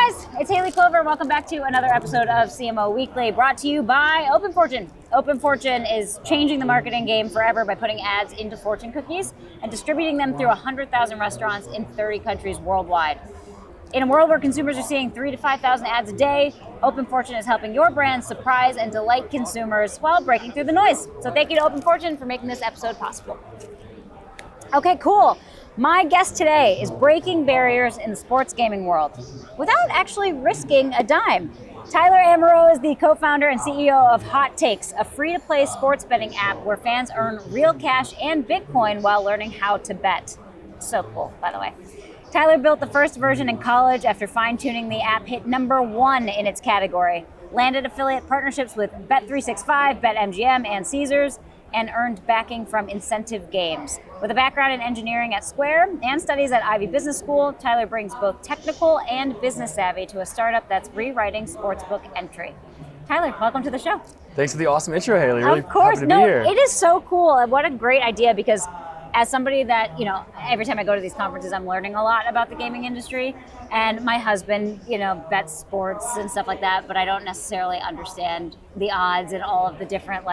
guys, it's Hayley Clover. Welcome back to another episode of CMO Weekly, brought to you by Open Fortune. Open Fortune is changing the marketing game forever by putting ads into fortune cookies and distributing them through 100,000 restaurants in 30 countries worldwide. In a world where consumers are seeing 3,000 to 5,000 ads a day, Open Fortune is helping your brand surprise and delight consumers while breaking through the noise. So thank you to Open Fortune for making this episode possible. Okay, cool. My guest today is breaking barriers in the sports gaming world without actually risking a dime. Tyler Amirault is the co-founder and CEO of HotTakes, a free-to-play sports betting app where fans earn real cash and Bitcoin while learning how to bet. So cool, by the way. Tyler built the first version in college after fine-tuning the app, hit #1 in its category, landed affiliate partnerships with Bet365, BetMGM, and Caesars, and earned backing from Incentive Games. With a background in engineering at Square and studies at Ivey Business School, Tyler brings both technical and business savvy to a startup that's rewriting sportsbook entry. Tyler, welcome to the show. Thanks for the awesome intro, Hayley. Really of course, happy to be here. It is so cool. What a great idea, because as somebody that, every time I go to these conferences, I'm learning a lot about the gaming industry. And my husband, bets sports and stuff like that, but I don't necessarily understand the odds and all of the different,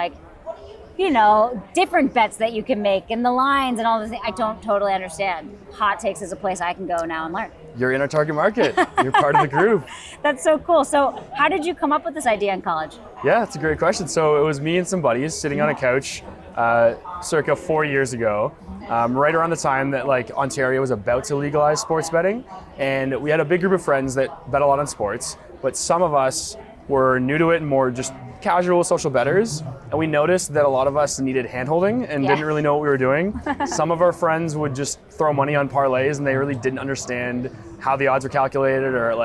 different bets that you can make and the lines and all the things. I don't totally understand. HotTakes is a place I can go now and learn. You're in our target market. You're part of the group. That's so cool. So how did you come up with this idea in college? Yeah, that's a great question. So it was me and some buddies sitting on a couch circa 4 years ago, right around the time that Ontario was about to legalize sports betting. And we had a big group of friends that bet a lot on sports, but some of us were new to it and more just casual social bettors, and we noticed that a lot of us needed handholding and didn't really know what we were doing. Some of our friends would just throw money on parlays, and they really didn't understand how the odds were calculated, or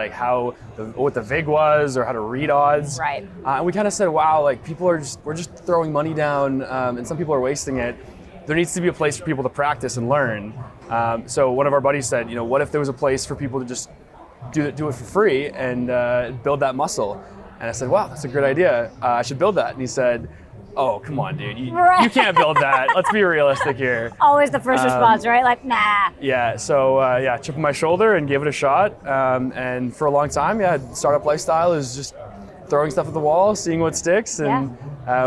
what the vig was, or how to read odds. Right. And we kind of said, wow, we're just throwing money down, and some people are wasting it. There needs to be a place for people to practice and learn. So one of our buddies said, what if there was a place for people to just do it for free and build that muscle? And I said, wow, that's a great idea. I should build that. And he said, oh, come on, dude. You can't build that. Let's be realistic here. Always the first response, right? Nah. Yeah, so chip on my shoulder and gave it a shot. And for a long time, startup lifestyle is just throwing stuff at the wall, seeing what sticks. And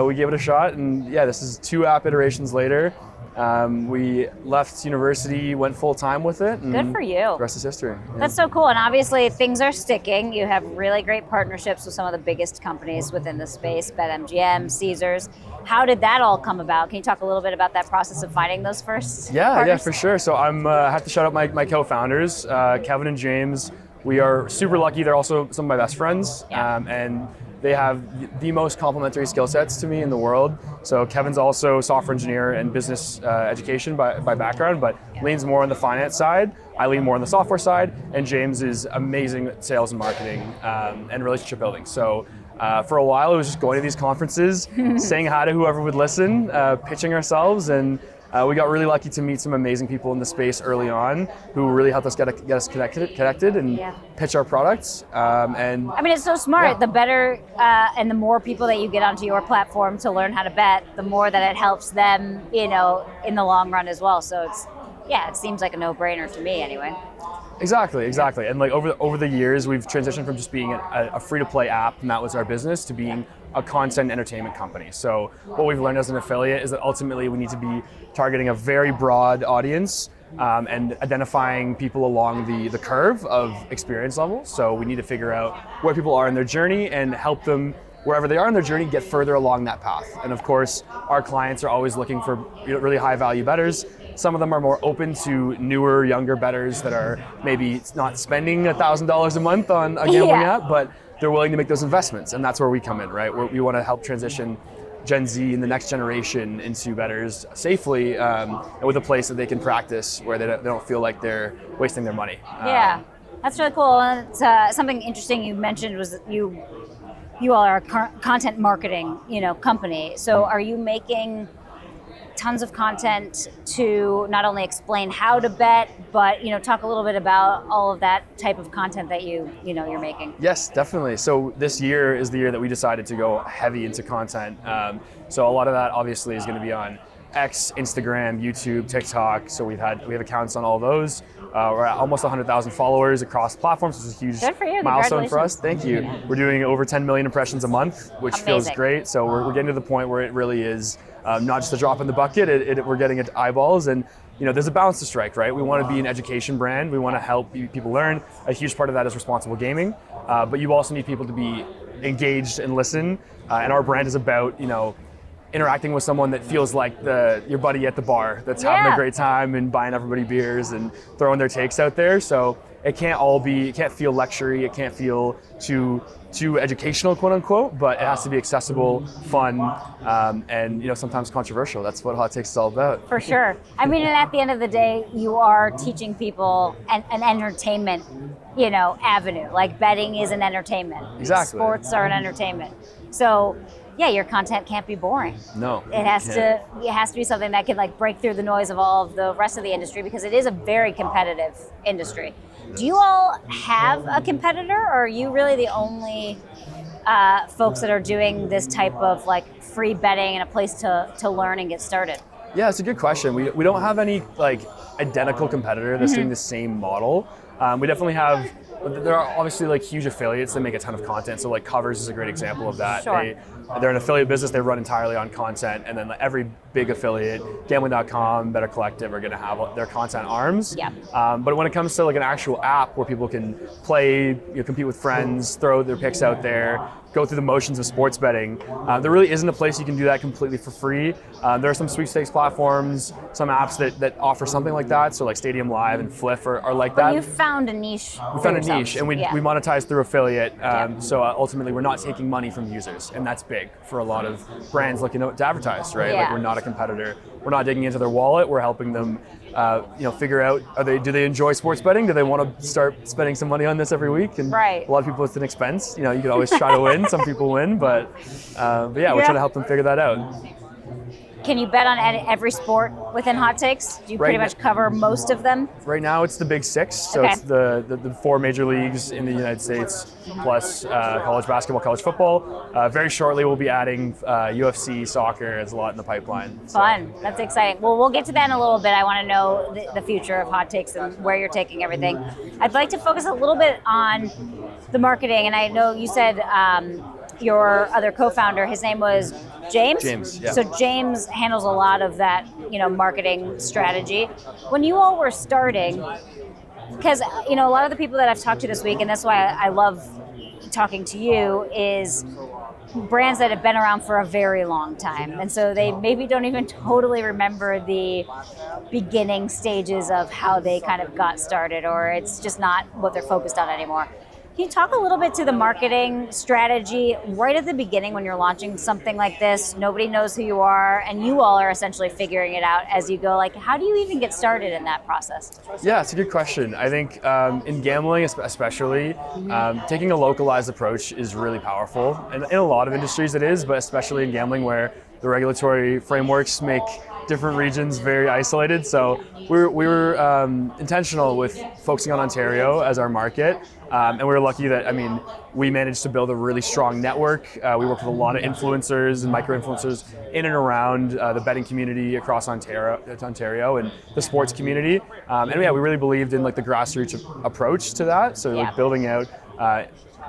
we gave it a shot. And this is 2 app iterations later. We left university, went full time with it. And good for you. The rest is history. Yeah. That's so cool. And obviously things are sticking. You have really great partnerships with some of the biggest companies within the space, BetMGM, Caesars. How did that all come about? Can you talk a little bit about that process of finding those first partners? Yeah, for sure. So I have to shout out my co-founders, Kevin and James. We are super lucky. They're also some of my best friends. And they have the most complementary skill sets to me in the world. So Kevin's also software engineer and business education by background, but leans more on the finance side. I lean more on the software side, and James is amazing at sales and marketing and relationship building. So for a while, it was just going to these conferences, saying hi to whoever would listen, pitching ourselves, and we got really lucky to meet some amazing people in the space early on who really helped us get us connected and pitch our products. It's so smart. Yeah. The better and the more people that you get onto your platform to learn how to bet, the more that it helps them, in the long run as well. So it seems like a no-brainer to me anyway. Exactly. And over the years, we've transitioned from just being a free-to-play app, and that was our business, to being a content entertainment company. So what we've learned as an affiliate is that ultimately we need to be targeting a very broad audience and identifying people along the curve of experience level. So we need to figure out where people are in their journey and help them, wherever they are in their journey, get further along that path. And of course, our clients are always looking for really high value bettors. Some of them are more open to newer, younger bettors that are maybe not spending $1,000 a month on a gambling app, but they're willing to make those investments. And that's where we come in, right? We want to help transition Gen Z and the next generation into bettors safely and with a place that they can practice where they don't feel like they're wasting their money. That's really cool. And something interesting you mentioned was that you all are a content marketing company. So are you making tons of content to not only explain how to bet, but talk a little bit about all of that type of content that you're making? Yes, definitely. So this year is the year that we decided to go heavy into content. So a lot of that obviously is going to be on X, Instagram, YouTube, TikTok. So we have accounts on all those. We're at almost 100,000 followers across platforms, which is a huge Good for you. milestone for us. Thank you. We're doing over 10 million impressions a month, which feels great. So we're getting to the point where it really is not just a drop in the bucket. We're getting it to eyeballs, and there's a balance to strike, right? We want to be an education brand. We want to help people learn. A huge part of that is responsible gaming, but you also need people to be engaged and listen. And our brand is about interacting with someone that feels like your buddy at the bar that's having a great time and buying everybody beers and throwing their takes out there. So it can't feel lectury, it can't feel too educational, quote unquote, but it has to be accessible, fun, and sometimes controversial. That's what HotTakes is all about. For sure. I mean, and at the end of the day, you are teaching people an entertainment, avenue. Like betting is an entertainment. Exactly. Sports are an entertainment. So yeah, your content can't be boring. No. It has to be something that can break through the noise of all of the rest of the industry, because it is a very competitive industry. Do you all have a competitor, or are you really the only folks that are doing this type of free betting and a place to learn and get started? Yeah, it's a good question. We don't have any identical competitor that's doing the same model. We definitely have. There are obviously huge affiliates that make a ton of content. So Covers is a great example of that. Sure. They're an affiliate business. They run entirely on content, and then every big affiliate, Gambling.com, Better Collective, are going to have their content arms. Yeah. But when it comes to an actual app where people can play, compete with friends, throw their picks out there, go through the motions of sports betting, there really isn't a place you can do that completely for free. There are some sweepstakes platforms, some apps that offer something like that. So Stadium Live and Fliff are like that. But you found a niche. We found a niche, and we monetize through affiliate. So ultimately, we're not taking money from users, and that's big for a lot of brands looking to advertise, right? Yeah. We're not a competitor. We're not digging into their wallet. We're helping them, figure out do they enjoy sports betting? Do they want to start spending some money on this every week? And a lot of people, it's an expense. You could always try to win. Some people win, but we're trying to help them figure that out. Can you bet on every sport within HotTakes? Do you pretty much cover most of them? Right now, it's the big six. So it's the four major leagues in the United States, plus college basketball, college football. Very shortly, we'll be adding UFC, soccer. There's a lot in the pipeline. Fun. That's exciting. Well, we'll get to that in a little bit. I want to know the future of HotTakes and where you're taking everything. I'd like to focus a little bit on the marketing. And I know you said your other co-founder, his name was James? James, yeah. So James handles a lot of that, marketing strategy. When you all were starting, because, a lot of the people that I've talked to this week, and that's why I love talking to you, is brands that have been around for a very long time. And so they maybe don't even totally remember the beginning stages of how they kind of got started, or it's just not what they're focused on anymore. Can you talk a little bit to the marketing strategy right at the beginning when you're launching something like this? Nobody knows who you are, and you all are essentially figuring it out as you go. How do you even get started in that process? Yeah, it's a good question. I think in gambling especially, taking a localized approach is really powerful. And in a lot of industries it is, but especially in gambling where the regulatory frameworks make different regions very isolated. So we were intentional with focusing on Ontario as our market. And we were lucky that, we managed to build a really strong network. We work with a lot of influencers and micro-influencers in and around the betting community across Ontario and the sports community. And we really believed in the grassroots approach to that. So building out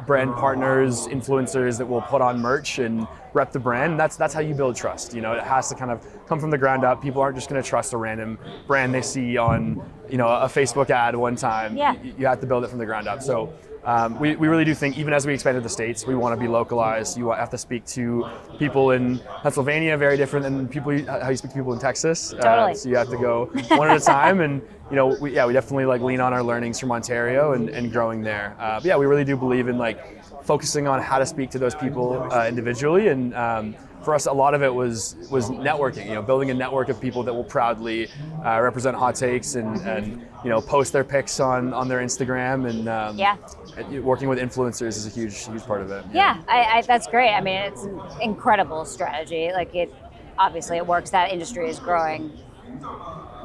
brand partners, influencers that will put on merch and rep the brand. That's how you build trust. It has to kind of come from the ground up. People aren't just going to trust a random brand they see on, a Facebook ad one time. Yeah. You have to build it from the ground up. So we really do think, even as we expand to the States, we want to be localized. You have to speak to people in Pennsylvania very different than how you speak to people in Texas. Totally. So you have to go one at a time. And we definitely lean on our learnings from Ontario and growing there. But we really do believe in focusing on how to speak to those people individually. And for us, a lot of it was networking. Building a network of people that will proudly represent HotTakes and post their pics on their Instagram, and working with influencers is a huge part of it. Yeah, that's great. It's an incredible strategy. Obviously it works. That industry is growing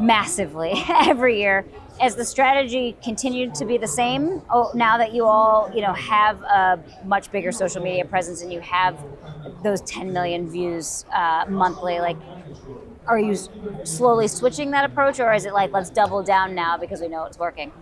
massively every year. Has the strategy continued to be the same? Now that you all, have a much bigger social media presence and you have those 10 million views monthly, are you slowly switching that approach, or is it like, let's double down now because we know it's working?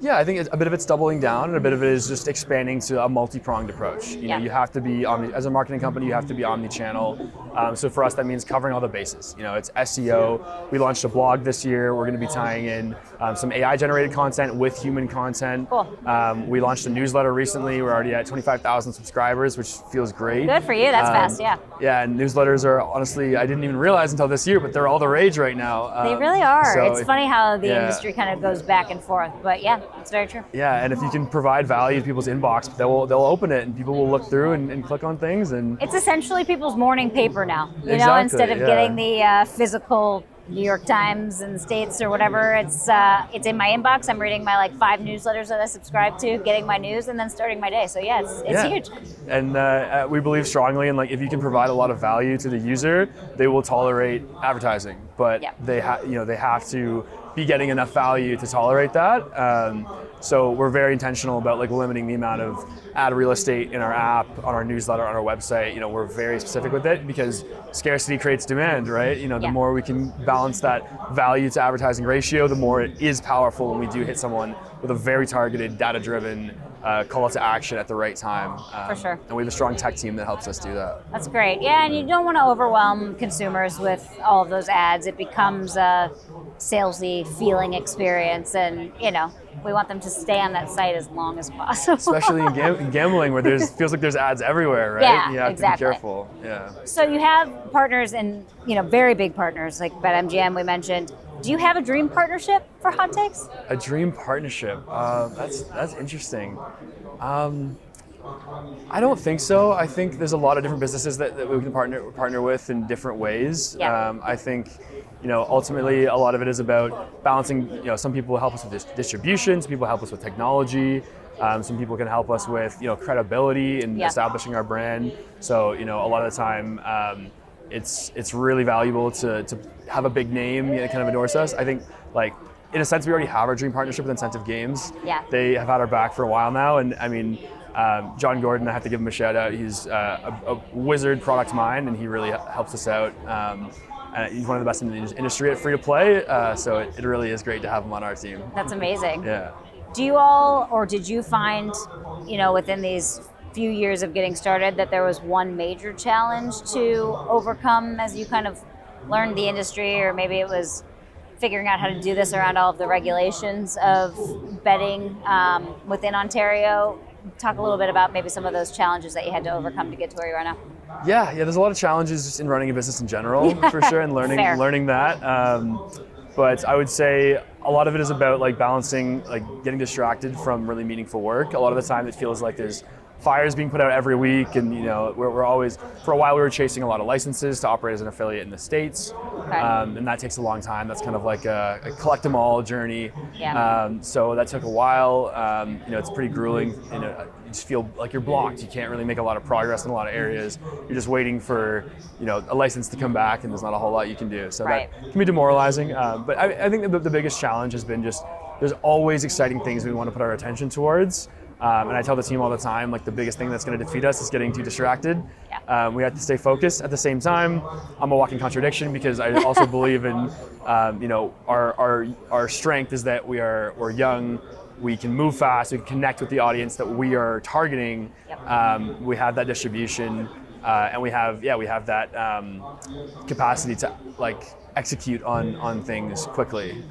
Yeah, I think a bit of it's doubling down, and a bit of it is just expanding to a multi-pronged approach. You know, you have to be as a marketing company, you have to be omni-channel. So for us, that means covering all the bases. You know, it's SEO. We launched a blog this year. We're going to be tying in some AI-generated content with human content. Cool. We launched a newsletter recently. We're already at 25,000 subscribers, which feels great. Good for you. That's fast. Yeah. Yeah, and newsletters are honestly, I didn't even realize until this year, but they're all the rage right now. They really are. So it's funny how the industry kind of goes back and forth, but yeah, it's very true. Yeah, and if you can provide value to people's inbox, they'll open it and people will look through and click on things. And it's essentially people's morning paper now. You know, Exactly, instead of getting the physical New York Times in the States or whatever, it's in my inbox. I'm reading my like 5 newsletters that I subscribe to, getting my news, and then starting my day. So yeah, it's huge. And we believe strongly in like if you can provide a lot of value to the user, they will tolerate advertising. But they have to be getting enough value to tolerate that. So we're very intentional about like limiting the amount of ad real estate in our app, on our newsletter, on our website. You know, we're very specific with it because scarcity creates demand, right? You know, the more we can balance that value to advertising ratio, the more it is powerful when we do hit someone with a very targeted, data-driven call to action at the right time. For sure. And we have a strong tech team that helps us do that. That's great. Yeah, and you don't want to overwhelm consumers with all of those ads. It becomes a salesy feeling experience, and you know, we want them to stay on that site as long as possible. Especially in gambling, where feels like there's ads everywhere, right? Yeah, you have exactly. to be careful. Yeah. So you have partners, and you know, very big partners like BetMGM we mentioned. Do you have a dream partnership for HotTakes? A dream partnership? That's interesting. I don't think so. I think there's a lot of different businesses that we can partner with in different ways. Yeah. I think, you know, ultimately a lot of it is about balancing. You know, some people help us with distribution, some people help us with technology, some people can help us with, you know, credibility and establishing our brand. So, you know, a lot of the time, it's really valuable to have a big name, you know, kind of endorse us. I think, like, in a sense, we already have our dream partnership with Incentive Games. Yeah. They have had our back for a while now, and I mean, John Gordon, I have to give him a shout out. He's a wizard product mind, and he really helps us out. And he's one of the best in the industry at free to play, so it really is great to have him on our team. That's amazing. Yeah. Do you all, or did you find, you know, within these few years of getting started, that there was one major challenge to overcome as you kind of learned the industry, or maybe it was figuring out how to do this around all of the regulations of betting within Ontario? Talk a little bit about maybe some of those challenges that you had to overcome to get to where you are now. Yeah, there's a lot of challenges just in running a business in general, for sure, and learning that. But I would say a lot of it is about like balancing, like getting distracted from really meaningful work. A lot of the time it feels like there's fires being put out every week, and you know, we're always, for a while we were chasing a lot of licenses to operate as an affiliate in the States. Okay. And that takes a long time. That's kind of like a collect them all journey. Yeah. So that took a while. You know, it's pretty grueling. You know, you just feel like you're blocked. You can't really make a lot of progress in a lot of areas. You're just waiting for, you know, a license to come back, and there's not a whole lot you can do. So that can be demoralizing. But I think the biggest challenge has been just, there's always exciting things we want to put our attention towards. And I tell the team all the time, like, the biggest thing that's going to defeat us is getting too distracted. Yeah. We have to stay focused. At the same time, I'm a walking contradiction, because I also believe in, you know, our strength is that we're young, we can move fast, we can connect with the audience that we are targeting. Yep. We have that distribution, and we have that capacity to like execute on things quickly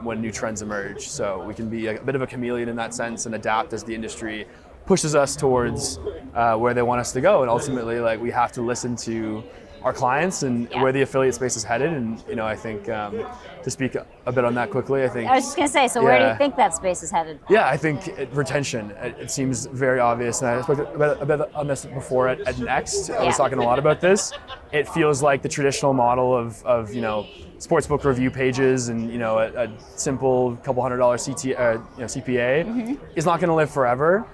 when new trends emerge. So we can be a bit of a chameleon in that sense and adapt as the industry pushes us towards where they want us to go. And ultimately, like, we have to listen to our clients and where the affiliate space is headed. And, you know, I think to speak a bit on that quickly, I think... I was just going to say, so where do you think that space is headed? Yeah, I think retention. It seems very obvious. And I spoke a bit on this before at Next. I was talking a lot about this. It feels like the traditional model of you know, sportsbook review pages and, you know, a simple couple $100 CPA is not going to live forever.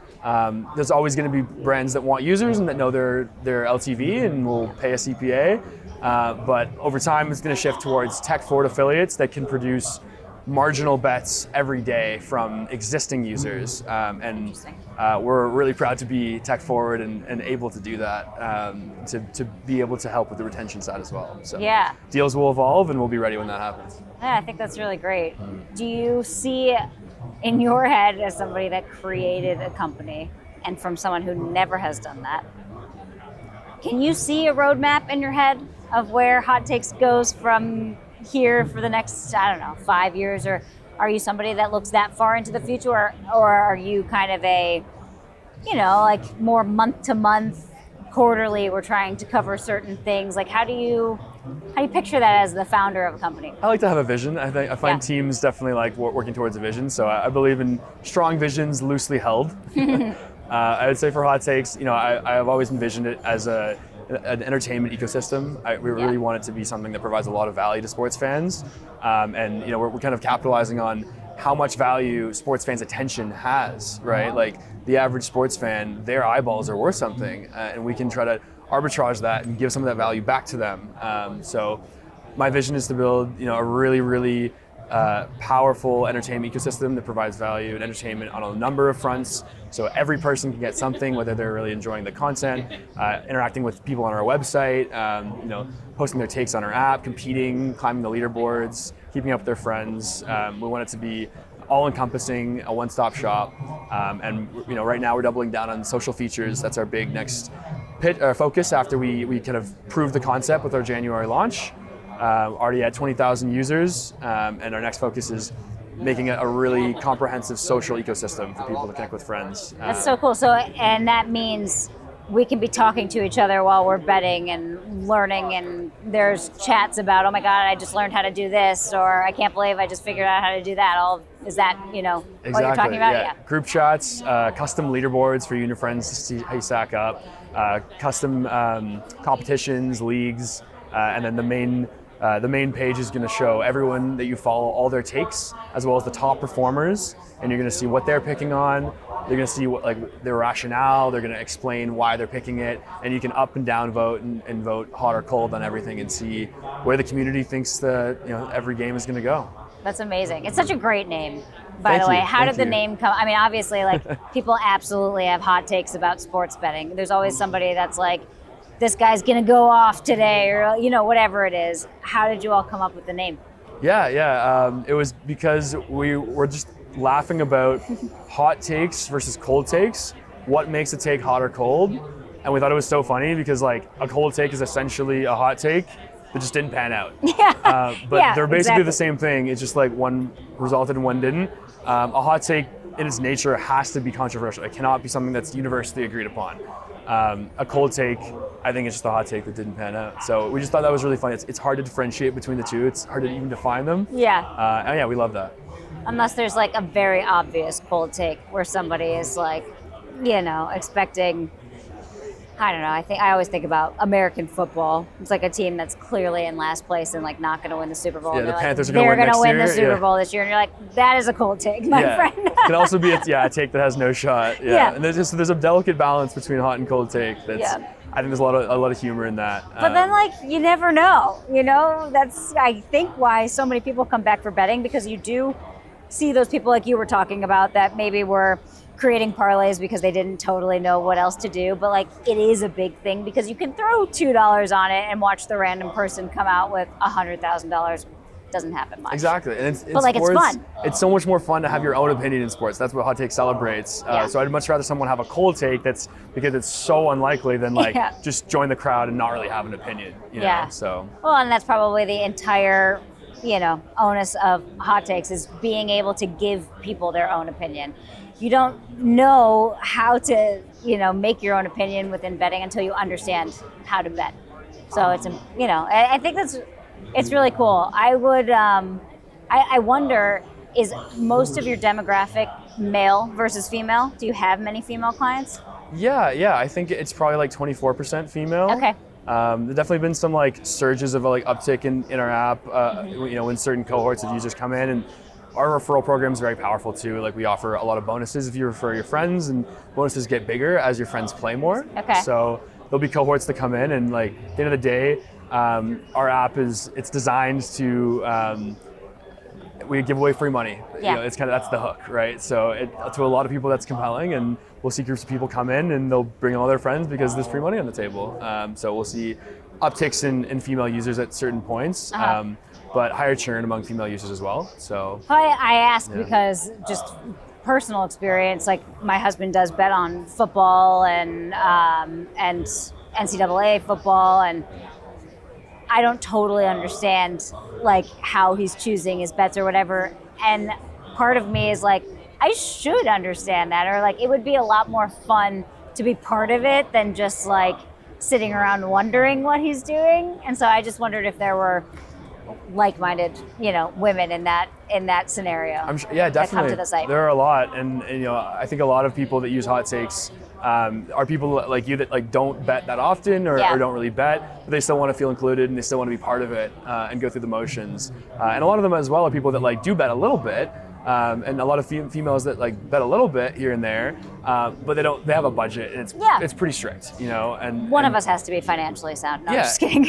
There's always going to be brands that want users and that know their LTV and will pay a CPA. But over time, it's going to shift towards tech-forward affiliates that can produce marginal bets every day from existing users, and we're really proud to be tech forward and able to do that, to be able to help with the retention side as well. So deals will evolve and we'll be ready when that happens. Yeah, I think that's really great. Do you see in your head, as somebody that created a company and from someone who never has done that, can you see a roadmap in your head of where HotTakes goes from here for the next, I don't know, 5 years? Or are you somebody that looks that far into the future, or are you kind of a, like more month to month, quarterly, we're trying to cover certain things? Like how do you picture that as the founder of a company? I like to have a vision. I find teams definitely like working towards a vision. So I believe in strong visions loosely held. I would say for HotTakes, I have always envisioned it as an entertainment ecosystem. We really want it to be something that provides a lot of value to sports fans, and we're kind of capitalizing on how much value sports fans' attention has, right? Like the average sports fan, their eyeballs are worth something, and we can try to arbitrage that and give some of that value back to them. So my vision is to build, a really, really powerful entertainment ecosystem that provides value and entertainment on a number of fronts. So every person can get something, whether they're really enjoying the content, interacting with people on our website, posting their takes on our app, competing, climbing the leaderboards, keeping up with their friends. We want it to be all-encompassing, a one-stop shop. And right now we're doubling down on social features. That's our big next focus after we kind of proved the concept with our January launch. Already at 20,000 users, and our next focus is making a really comprehensive social ecosystem for people to connect with friends. That's so cool. And that means we can be talking to each other while we're betting and learning, and there's chats about, oh my God, I just learned how to do this, or I can't believe I just figured out how to do that. Is that, exactly. What you're talking about? Yeah. Group chats, custom leaderboards for you and your friends to see how you stack up, custom competitions, leagues, and then the main page is going to show everyone that you follow all their takes, as well as the top performers, and you're going to see what they're picking on. You're going to see their rationale. They're going to explain why they're picking it, and you can up and down vote and vote hot or cold on everything and see where the community thinks every game is going to go. That's amazing. It's such a great name, by the way. How did the name come? I mean, obviously, people absolutely have hot takes about sports betting. There's always somebody that's like, this guy's gonna go off today, or whatever it is. How did you all come up with the name? It was because we were just laughing about hot takes versus cold takes. What makes a take hot or cold? And we thought it was so funny because a cold take is essentially a hot take that just didn't pan out. But they're basically the same thing. It's just one resulted and one didn't. A hot take in its nature has to be controversial. It cannot be something that's universally agreed upon. A cold take, I think it's just a hot take that didn't pan out. So we just thought that was really funny. It's hard to differentiate between the two. It's hard to even define them. And we love that. Unless there's a very obvious cold take where somebody is expecting, I don't know, I always think about American football. It's a team that's clearly in last place and not going to win the Super Bowl. Yeah, the Panthers are going to win the Super Bowl this year, and you're like, that is a cold take, my friend. It can also be a take that has no shot. And there's a delicate balance between hot and cold take. I think there's a lot of humor in that. But then you never know. That's I think why so many people come back for betting, because you do see those people like you were talking about that maybe were creating parlays because they didn't totally know what else to do, but it is a big thing because you can throw $2 on it and watch the random person come out with $100,000. Doesn't happen much. Exactly, and but it's fun. It's so much more fun to have your own opinion in sports. That's what Hot Take celebrates. So I'd much rather someone have a cold take because it's so unlikely than just join the crowd and not really have an opinion. So well, and that's probably the entire onus of Hot Takes is being able to give people their own opinion. You don't know how to, make your own opinion within betting until you understand how to bet. So it's, I think it's really cool. I would, I wonder, is most of your demographic male versus female? Do you have many female clients? Yeah. I think it's probably 24% female. Okay. There's definitely been some surges of uptick in our app, when certain cohorts of users come in, and our referral program is very powerful too. We offer a lot of bonuses if you refer your friends, and bonuses get bigger as your friends play more. Okay. So there'll be cohorts that come in, and at the end of the day, our app it's designed to we give away free money. Yeah. It's kind of, that's the hook, right? So to a lot of people that's compelling, and we'll see groups of people come in and they'll bring all their friends because there's free money on the table. So we'll see upticks in female users at certain points, but higher churn among female users as well. So I ask because just personal experience, like my husband does bet on football and NCAA football, and I don't totally understand like how he's choosing his bets or whatever. And part of me is like, I should understand that, or like it would be a lot more fun to be part of it than just like sitting around wondering what he's doing. And so I just wondered if there were like-minded, women in that scenario. I'm sure, yeah, definitely. That come to the site. There are a lot, and I think a lot of people that use HotTakes are people like you that like don't bet that often or don't really bet, but they still want to feel included and they still want to be part of it and go through the motions. And a lot of them as well are people that like do bet a little bit. And a lot of females that like bet a little bit here and there, but they have a budget and it's pretty strict, and one of us has to be financially sound. No, I'm Yeah. just kidding.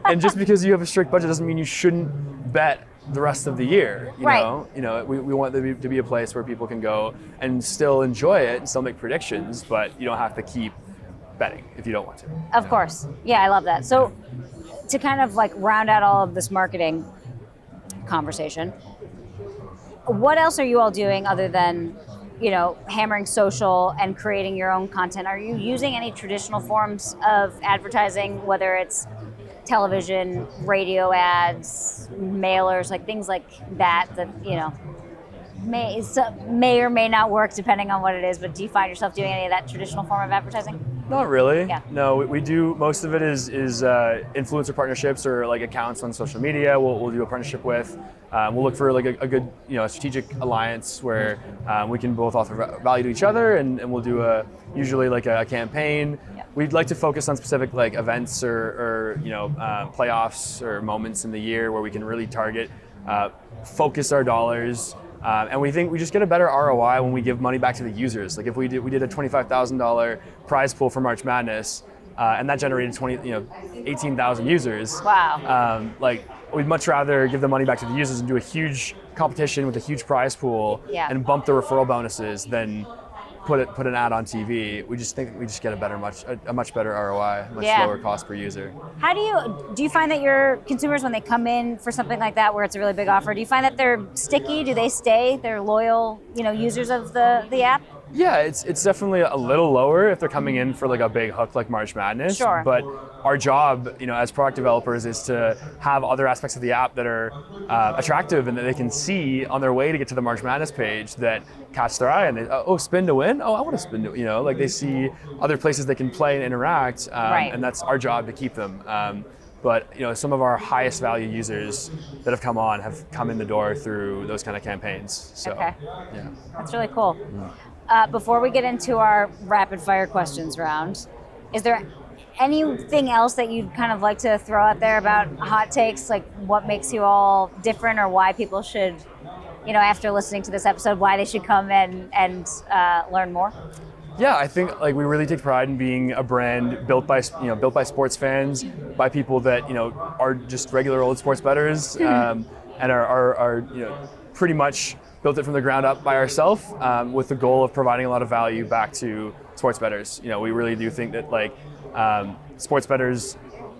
And just because you have a strict budget doesn't mean you shouldn't bet the rest of the year. Right. We want there to be a place where people can go and still enjoy it and still make predictions, but you don't have to keep betting if you don't want to. Of course. Yeah, I love that. So to kind of like round out all of this marketing conversation, what else are you all doing other than, hammering social and creating your own content? Are you using any traditional forms of advertising, whether it's television, radio ads, mailers, like things like that may or may not work depending on what it is, but do you find yourself doing any of that traditional form of advertising? Not really. Yeah. No, we do. Most of it is influencer partnerships or like accounts on social media. We'll do a partnership with. We'll look for like a good strategic alliance where we can both offer value to each other, and we'll do usually like a campaign. Yeah. We'd like to focus on specific like events or playoffs or moments in the year where we can really target, focus our dollars. And we think we just get a better ROI when we give money back to the users. Like if we did a $25,000 prize pool for March Madness, and that generated 18,000 users. Wow. We'd much rather give the money back to the users and do a huge competition with a huge prize pool and bump the referral bonuses than put an ad on TV. We just think we just get a much better ROI, much lower cost per user. How do you find that your consumers, when they come in for something like that where it's a really big offer, do you find that they're sticky? Do they stay? They're loyal, users of the app? Yeah, it's definitely a little lower if they're coming in for like a big hook like March Madness. Sure. But our job, as product developers, is to have other aspects of the app that are attractive and that they can see on their way to get to the March Madness page that catch their eye and they, spin to win. Oh, I want to spin to, like they see other places they can play and interact, and that's our job to keep them. But some of our highest value users that have come in the door through those kind of campaigns. So, okay. Yeah. That's really cool. Before we get into our rapid fire questions round, is there anything else that you'd kind of like to throw out there about HotTakes, like what makes you all different or why people should, after listening to this episode, why they should come and learn more? Yeah, I think like we really take pride in being a brand built by sports fans, by people that are just regular old sports bettors, and are pretty much built it from the ground up by ourselves, with the goal of providing a lot of value back to sports bettors. We really do think that like sports bettors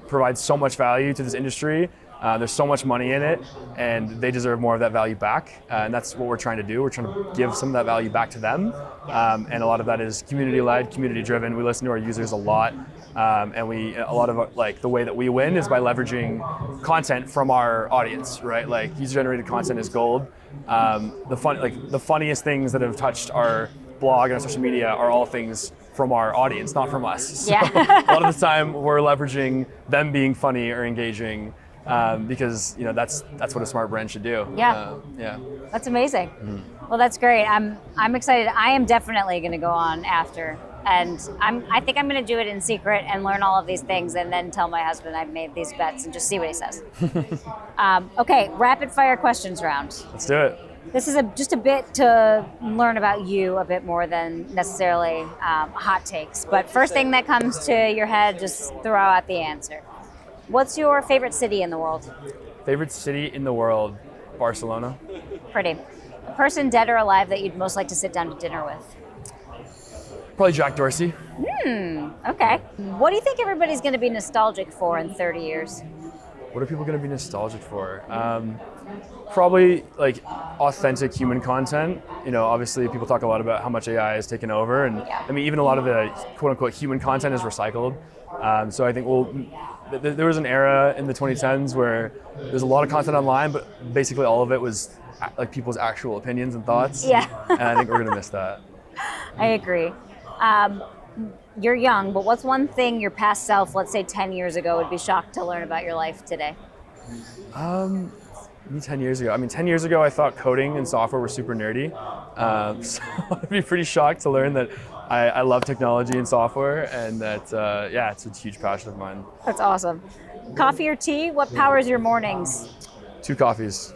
provide so much value to this industry. There's so much money in it, and they deserve more of that value back. And that's what we're trying to do. We're trying to give some of that value back to them. And a lot of that is community-led, community-driven. We listen to our users a lot. And a lot of like the way that we win is by leveraging content from our audience, right? Like user-generated content is gold. The funniest things that have touched our blog and our social media are all things from our audience, not from us. So a lot of the time we're leveraging them being funny or engaging. Because that's what a smart brand should do. Yeah. That's amazing. Well, that's great. I'm excited. I am definitely going to go on after, and I think I'm going to do it in secret and learn all of these things, and then tell my husband I've made these bets and just see what he says. Okay, rapid fire questions round. Let's do it. This is just a bit to learn about you a bit more than necessarily hot takes. But first thing that comes to your head, just throw out the answer. What's your favorite city in the world? Favorite city in the world? Barcelona. Pretty. A person, dead or alive, that you'd most like to sit down to dinner with? Probably Jack Dorsey. Okay. What do you think everybody's going to be nostalgic for in 30 years? What are people going to be nostalgic for? Probably like authentic human content. You know, obviously people talk a lot about how much AI has taken over, and I mean, even a lot of the quote unquote human content is recycled. So I think there was an era in the 2010s where there's a lot of content online, but basically all of it was like people's actual opinions and thoughts. Yeah. And I think we're going to miss that. I agree. You're young, but what's one thing your past self, let's say 10 years ago, would be shocked to learn about your life today? Me 10 years ago. I mean, 10 years ago, I thought coding and software were super nerdy. So I'd be pretty shocked to learn that I love technology and software, and that, yeah, it's a huge passion of mine. That's awesome. Coffee or tea? What powers your mornings? 2 coffees.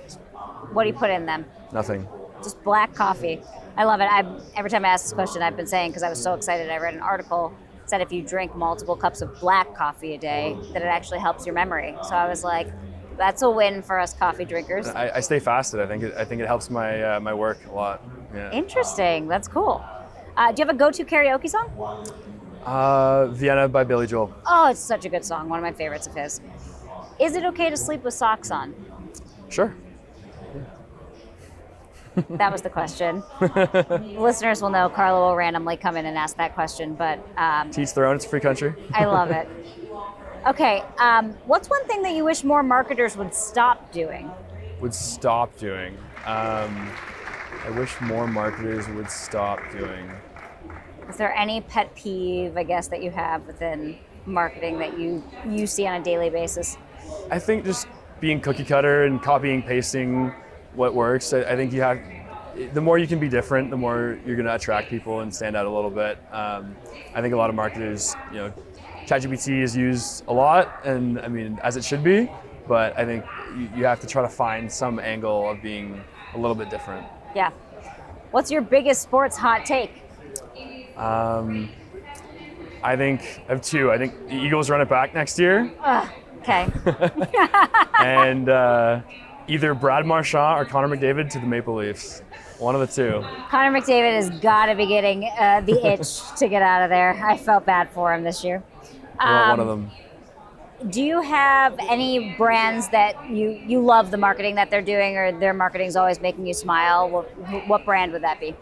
What do you put in them? Nothing. Just black coffee. I love it. Every time I ask this question, I've been saying, because I was so excited, I read an article that said if you drink multiple cups of black coffee a day, that it actually helps your memory. So I was like, that's a win for us coffee drinkers. I stay fasted. I think it helps my my work a lot. Yeah. Interesting. That's cool. Do you have a go-to karaoke song? Vienna by Billy Joel. Oh, it's such a good song. One of my favorites of his. Is it okay to sleep with socks on? Sure. That was the question. Listeners will know Carlo will randomly come in and ask that question, but To each their own. It's a free country. I love it. Okay, what's one thing that you wish more marketers would stop doing? Would stop doing. I wish more marketers would stop doing. Is there any pet peeve, I guess, that you have within marketing that you see on a daily basis? I think just being cookie cutter and copying, pasting what works. I think the more you can be different, the more you're going to attract people and stand out a little bit. I think a lot of marketers, you know, ChatGPT is used a lot, and I mean, as it should be, but I think you have to try to find some angle of being a little bit different. Yeah. What's your biggest sports hot take? I think I have 2. I think the Eagles run it back next year. Okay. And either Brad Marchand or Connor McDavid to the Maple Leafs. One of the 2. Connor McDavid has got to be getting the itch to get out of there. I felt bad for him this year. One of them. Do you have any brands that you love the marketing that they're doing, or their marketing is always making you smile? What brand would that be?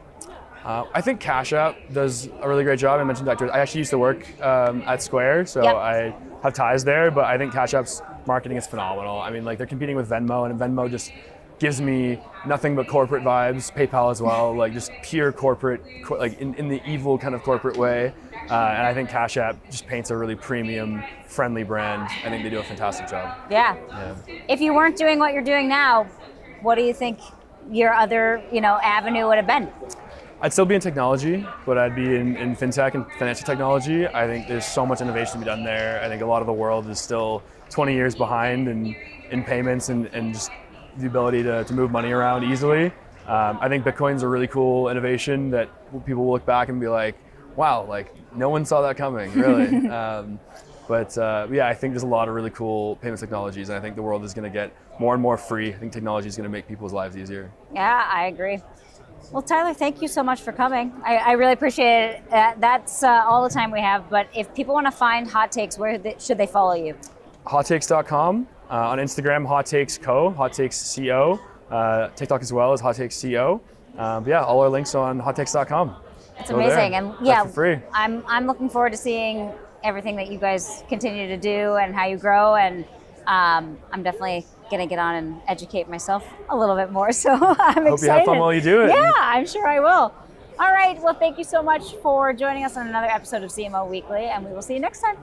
I think Cash App does a really great job. I mentioned that. I actually used to work at Square, so Yep. I have ties there, but I think Cash App's marketing is phenomenal. I mean, like, they're competing with Venmo, and Venmo just gives me nothing but corporate vibes. PayPal as well, like just pure corporate, like in the evil kind of corporate way. And I think Cash App just paints a really premium, friendly brand. I think they do a fantastic job. Yeah. If you weren't doing what you're doing now, what do you think your other, avenue would have been? I'd still be in technology, but I'd be in fintech and financial technology. I think there's so much innovation to be done there. I think a lot of the world is still 20 years behind in payments and just the ability to move money around easily. I think Bitcoin's a really cool innovation that people will look back and be like, wow, like no one saw that coming, really. But yeah, I think there's a lot of really cool payments technologies, and I think the world is going to get more and more free. I think technology is going to make people's lives easier. Yeah, I agree. Well, Tyler, thank you so much for coming. I really appreciate it. That's all the time we have, but if people want to find HotTakes, where should they follow you? HotTakes.com, on Instagram, HotTakes Co, HotTakes CO, TikTok as well as HotTakes CO. Yeah, all our links on HotTakes.com. It's amazing, and yeah, for free. I'm looking forward to seeing everything that you guys continue to do and how you grow, and I'm definitely gonna get on and educate myself a little bit more. So I'm excited. Hope you have fun while you do it. Yeah, I'm sure I will. All right, well, thank you so much for joining us on another episode of CMO Weekly, and we will see you next time.